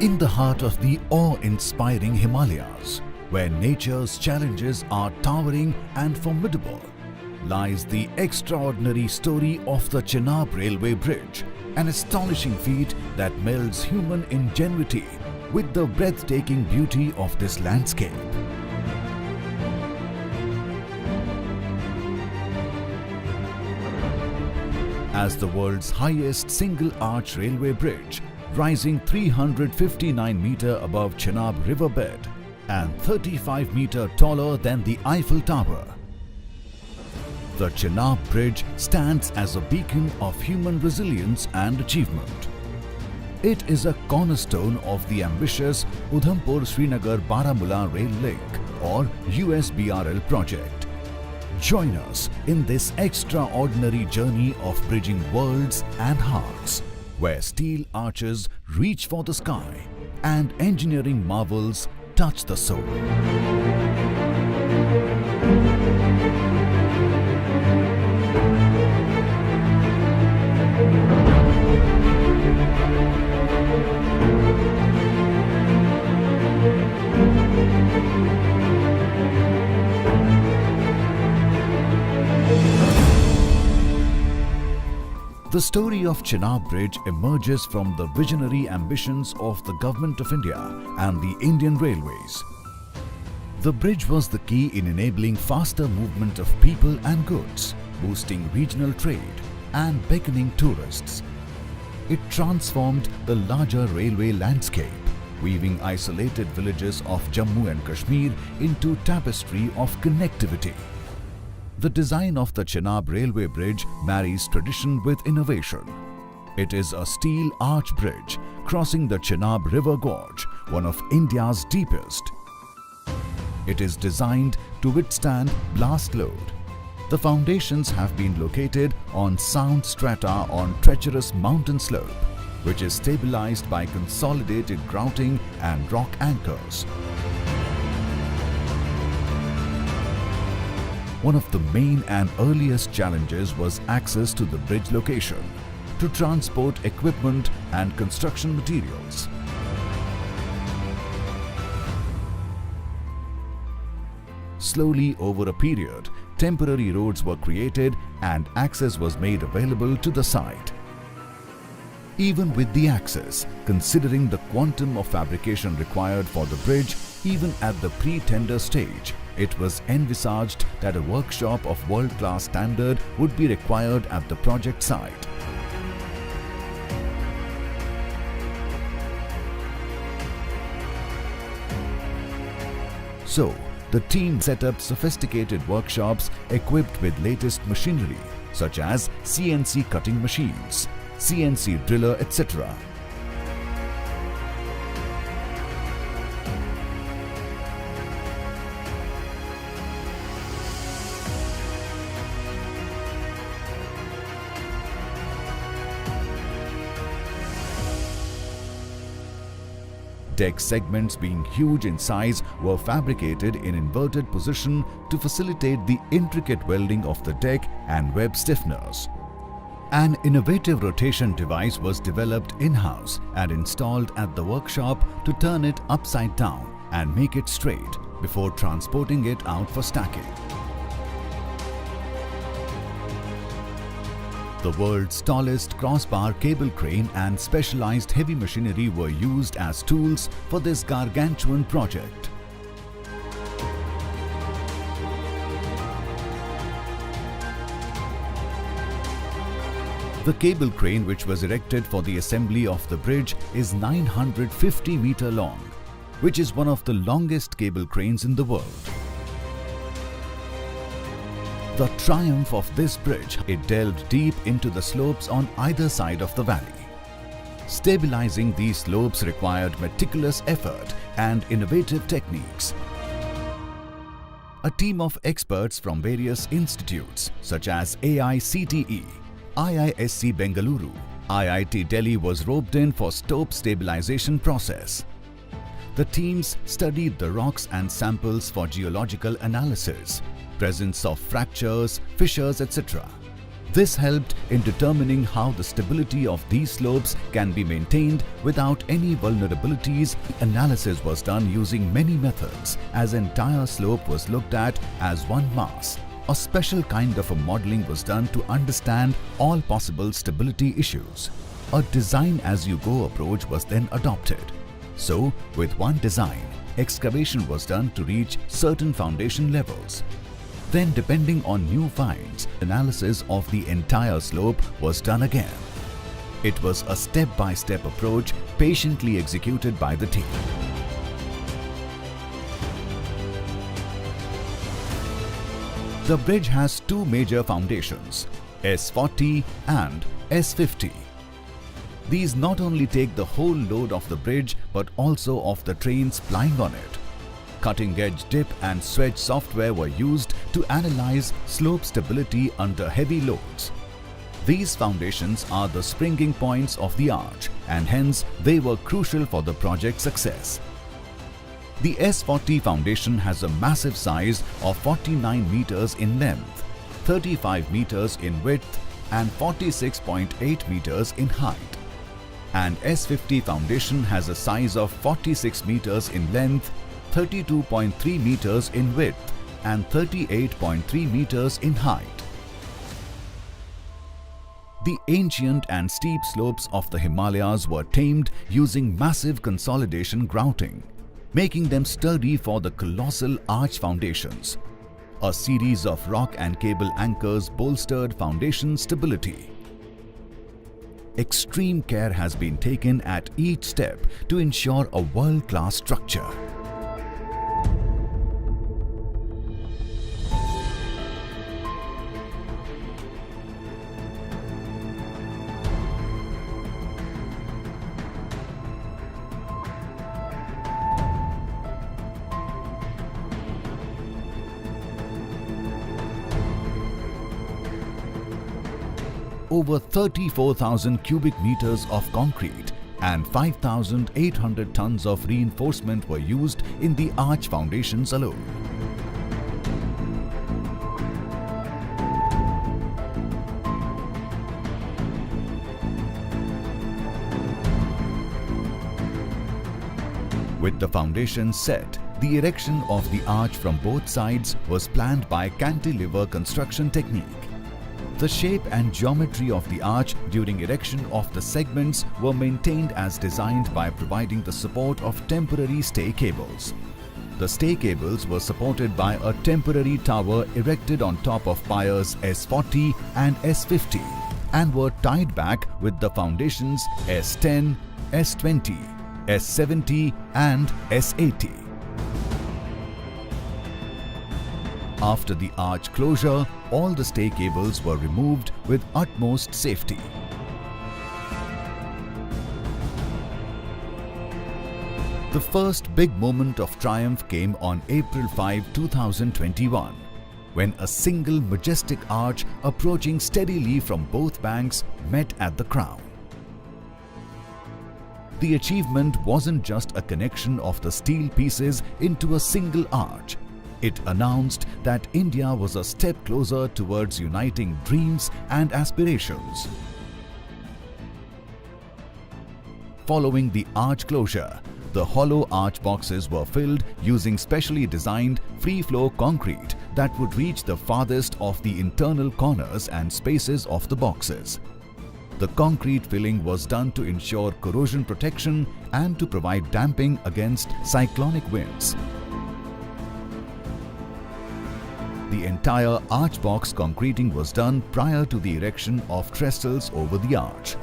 In the heart of the awe-inspiring Himalayas, where nature's challenges are towering and formidable, lies the extraordinary story of the Chenab Railway Bridge, an astonishing feat that melds human ingenuity with the breathtaking beauty of this landscape. As the world's highest single-arch railway bridge, rising 359 meter above Chenab riverbed and 35 meter taller than the Eiffel Tower, the Chenab Bridge stands as a beacon of human resilience and achievement. It is a cornerstone of the ambitious Udhampur-Srinagar-Baramulla Rail Link or USBRL project. Join us in this extraordinary journey of bridging worlds and hearts, where steel arches reach for the sky and engineering marvels touch the soul. The story of Chenab Bridge emerges from the visionary ambitions of the Government of India and the Indian Railways. The bridge was the key in enabling faster movement of people and goods, boosting regional trade and beckoning tourists. It transformed the larger railway landscape, weaving isolated villages of Jammu and Kashmir into tapestry of connectivity. The design of the Chenab Railway Bridge marries tradition with innovation. It is a steel arch bridge crossing the Chenab River Gorge, one of India's deepest. It is designed to withstand blast load. The foundations have been located on sound strata on treacherous mountain slope, which is stabilized by consolidated grouting and rock anchors. One of the main and earliest challenges was access to the bridge location to transport equipment and construction materials. Slowly, over a period, temporary roads were created and access was made available to the site. Even with the access, considering the quantum of fabrication required for the bridge, even at the pre-tender stage, it was envisaged that a workshop of world-class standard would be required at the project site. So, the team set up sophisticated workshops equipped with latest machinery such as CNC cutting machines, CNC driller, etc. Deck segments, being huge in size, were fabricated in inverted position to facilitate the intricate welding of the deck and web stiffeners. An innovative rotation device was developed in-house and installed at the workshop to turn it upside down and make it straight before transporting it out for stacking. The world's tallest crossbar cable crane and specialized heavy machinery were used as tools for this gargantuan project. The cable crane, which was erected for the assembly of the bridge, is 950 meter long, which is one of the longest cable cranes in the world. The triumph of this bridge, it delved deep into the slopes on either side of the valley. Stabilizing these slopes required meticulous effort and innovative techniques. A team of experts from various institutes such as AICTE, IISc Bengaluru, IIT Delhi was roped in for slope stabilization process. The teams studied the rocks and samples for geological analysis, presence of fractures, fissures, etc. This helped in determining how the stability of these slopes can be maintained without any vulnerabilities. Analysis was done using many methods, as entire slope was looked at as one mass. A special kind of a modeling was done to understand all possible stability issues. A design-as-you-go approach was then adopted. So, with one design, excavation was done to reach certain foundation levels. Then, depending on new finds, analysis of the entire slope was done again. It was a step-by-step approach patiently executed by the team. The bridge has two major foundations, S40 and S50. These not only take the whole load of the bridge but also of the trains plying on it. Cutting-edge dip and swedge software were used to analyze slope stability under heavy loads. These foundations are the springing points of the arch, and hence they were crucial for the project's success. The S40 foundation has a massive size of 49 meters in length, 35 meters in width and 46.8 meters in height. And S50 foundation has a size of 46 meters in length, 32.3 meters in width and 38.3 meters in height. The ancient and steep slopes of the Himalayas were tamed using massive consolidation grouting, making them sturdy for the colossal arch foundations. A series of rock and cable anchors bolstered foundation stability. Extreme care has been taken at each step to ensure a world-class structure. Over 34,000 cubic meters of concrete and 5,800 tons of reinforcement were used in the arch foundations alone. With the foundation set, the erection of the arch from both sides was planned by cantilever construction technique. The shape and geometry of the arch during erection of the segments were maintained as designed by providing the support of temporary stay cables. The stay cables were supported by a temporary tower erected on top of piers S40 and S50 and were tied back with the foundations S10, S20, S70 and S80. After the arch closure, all the stay cables were removed with utmost safety. The first big moment of triumph came on April 5, 2021, when a single majestic arch approaching steadily from both banks met at the crown. The achievement wasn't just a connection of the steel pieces into a single arch. It announced that India was a step closer towards uniting dreams and aspirations. Following the arch closure, the hollow arch boxes were filled using specially designed free-flow concrete that would reach the farthest of the internal corners and spaces of the boxes. The concrete filling was done to ensure corrosion protection and to provide damping against cyclonic winds. The entire arch box concreting was done prior to the erection of trestles over the arch.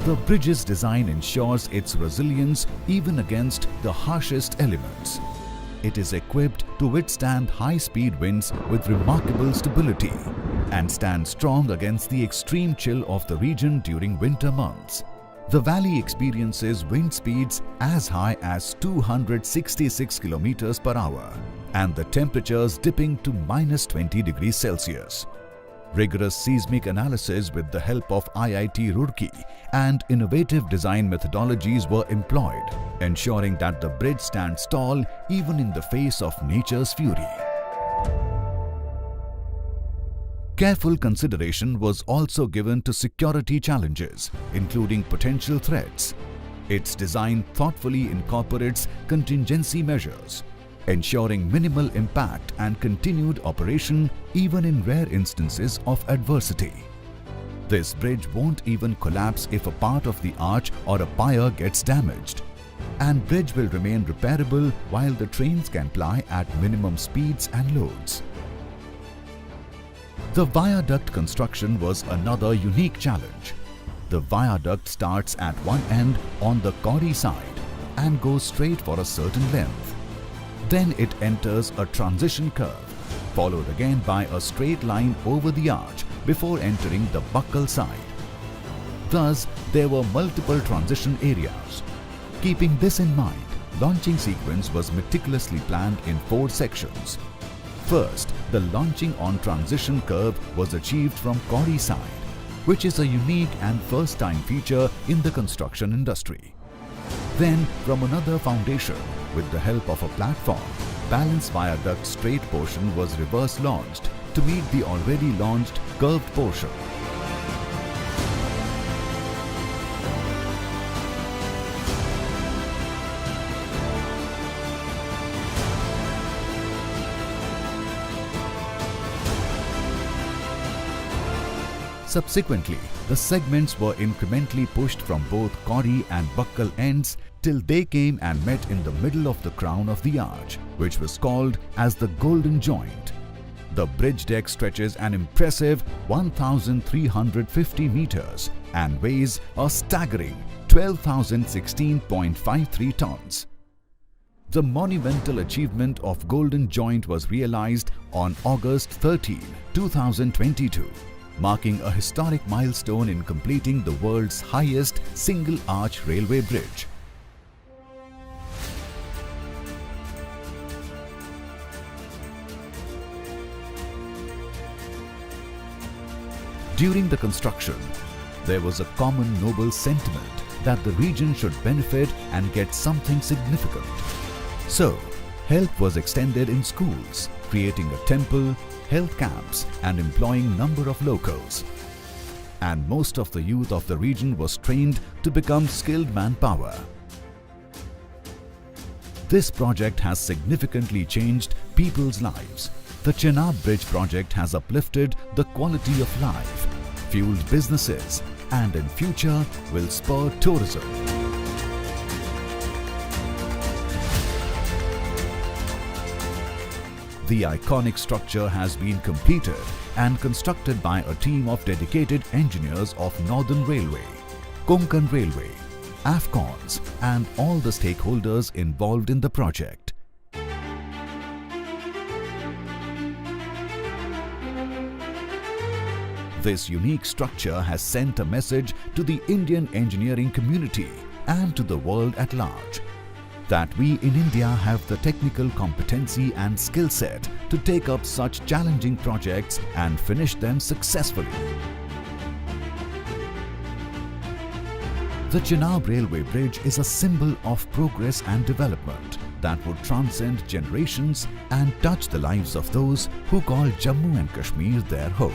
The bridge's design ensures its resilience even against the harshest elements. It is equipped to withstand high-speed winds with remarkable stability and stand strong against the extreme chill of the region during winter months. The valley experiences wind speeds as high as 266 km per hour and the temperatures dipping to -20 degrees Celsius. Rigorous seismic analysis with the help of IIT Roorkee and innovative design methodologies were employed, ensuring that the bridge stands tall even in the face of nature's fury. Careful consideration was also given to security challenges, including potential threats. Its design thoughtfully incorporates contingency measures, ensuring minimal impact and continued operation even in rare instances of adversity. This bridge won't even collapse if a part of the arch or a pier gets damaged, and bridge will remain repairable while the trains can ply at minimum speeds and loads. The viaduct construction was another unique challenge. The viaduct starts at one end on the Kauri side and goes straight for a certain length. Then it enters a transition curve, followed again by a straight line over the arch before entering the buccal side. Thus, there were multiple transition areas. Keeping this in mind, launching sequence was meticulously planned in 4 sections. First, the launching on transition curve was achieved from Kauri side, which is a unique and first-time feature in the construction industry. Then, from another foundation, with the help of a platform, balanced viaduct straight portion was reverse launched to meet the already launched curved portion. Subsequently, the segments were incrementally pushed from both Kauri and buccal ends till they came and met in the middle of the crown of the arch, which was called as the golden joint. The bridge deck stretches an impressive 1,350 meters and weighs a staggering 12,016.53 tons. The monumental achievement of Golden Joint was realized on August 13, 2022. Marking a historic milestone in completing the world's highest single-arch railway bridge. During the construction, there was a common noble sentiment that the region should benefit and get something significant. So, help was extended in schools, creating a temple, health camps and employing number of locals. And most of the youth of the region was trained to become skilled manpower. This project has significantly changed people's lives. The Chenab Bridge project has uplifted the quality of life, fueled businesses, and in future will spur tourism. The iconic structure has been completed and constructed by a team of dedicated engineers of Northern Railway, Konkan Railway, AFCONS and all the stakeholders involved in the project. This unique structure has sent a message to the Indian engineering community and to the world at large that we in India have the technical competency and skill set to take up such challenging projects and finish them successfully. The Chenab Railway Bridge is a symbol of progress and development that would transcend generations and touch the lives of those who call Jammu and Kashmir their home.